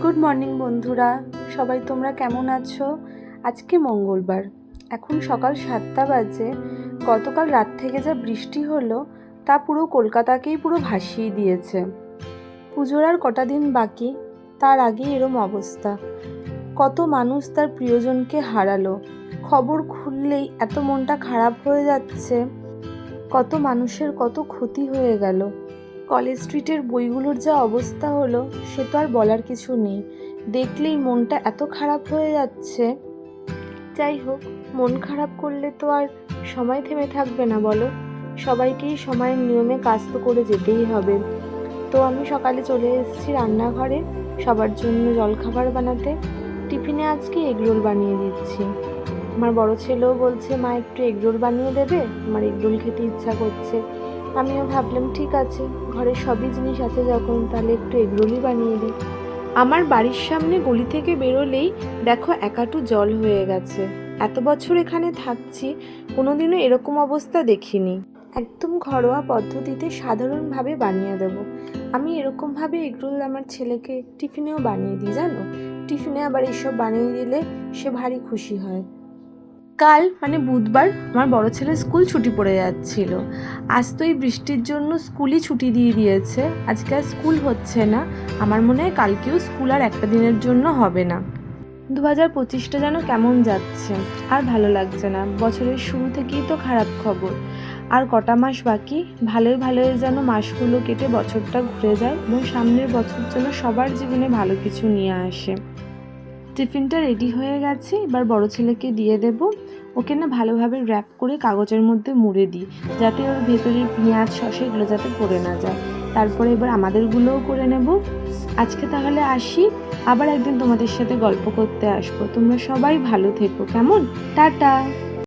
Good morning বন্ধুরা, সবাই তোমরা কেমন আছো? আজকে মঙ্গলবার, এখন সকাল 7টা বাজে। গতকাল রাত থেকে যা বৃষ্টি হলো তা পুরো কলকাতাকেই পুরো ভাসিয়ে দিয়েছে। পুজোর আর কটা দিন বাকি, তার আগেই এরম অবস্থা। কত মানুষ তার প্রিয়জনকে হারালো, খবর খুললেই এত মনটা খারাপ হয়ে যাচ্ছে। কত মানুষের কত ক্ষতি হয়ে গেল। কলেজ স্ট্রিটের বইগুলোর যা অবস্থা হলো সে তো আর বলার কিছু নেই, দেখলেই মনটা এত খারাপ হয়ে যাচ্ছে। যাই হোক, মন খারাপ করলে তো আর সময় থেমে থাকবে না বলো। সবাইকেই সময়ের নিয়মে কাজ তো করে যেতেই হবে। তো আমি সকালে চলে এসেছি রান্নাঘরে সবার জন্য জলখাবার বানাতে। টিফিনে আজকে এগরোল বানিয়ে দিচ্ছি। আমার বড় ছেলেও বলছে মা একটু এগরোল বানিয়ে দেবে, আমার এগরোল খেতে ইচ্ছা করছে। আমিও ভাবলাম ঠিক আছে, ঘরে সবই জিনিস আছে যখন, তাহলে একটু এগরোলই বানিয়ে দিই। আমার বাড়ির সামনে গলি থেকে বেরোলেই দেখো একাটু জল হয়ে গেছে। এত বছর এখানে থাকছি, কোনোদিনও এরকম অবস্থা দেখিনি। একদম ঘরোয়া পদ্ধতিতে সাধারণভাবে বানিয়ে দেবো। আমি এরকমভাবে এগরোল আমার ছেলেকে টিফিনেও বানিয়ে দিই জানো। টিফিনে আবার এইসব বানিয়ে দিলে সে ভারী খুশি হয়। কাল মানে বুধবার আমার বড় ছেলের স্কুল ছুটি পড়ে যাচ্ছিল। আজ তো এই বৃষ্টির জন্য স্কুলই ছুটি দিয়ে দিয়েছে, আজকে আর স্কুল হচ্ছে না। আমার মনে হয় কালকেও স্কুল আর একটা দিনের জন্য হবে না। 2025টা যেন কেমন যাচ্ছে, আর ভালো লাগছে না। বছরের শুরু থেকেই তো খারাপ খবর। আর কটা মাস বাকি, ভালোই ভালোই যেন মাসগুলো কেটে বছরটা ঘুরে যায় এবং সামনের বছর যেন সবার জীবনে ভালো কিছু নিয়ে আসে। টিফিনটা রেডি হয়ে গেছে, এবার বড় ছেলেকে দিয়ে দেব। ওকে না ভালোভাবে র্যাপ করে কাগজের মধ্যে মুড়ে দিই, যাতে ওর ভেতরের পেঁয়াজ শসা এগুলো যাতে পড়ে না যায়। তারপরে এবার আমাদেরগুলোও করে নেব। আজকে তাহলে আসি, আবার একদিন তোমাদের সাথে গল্প করতে আসবো। তোমরা সবাই ভালো থেকো, কেমন? টাটা।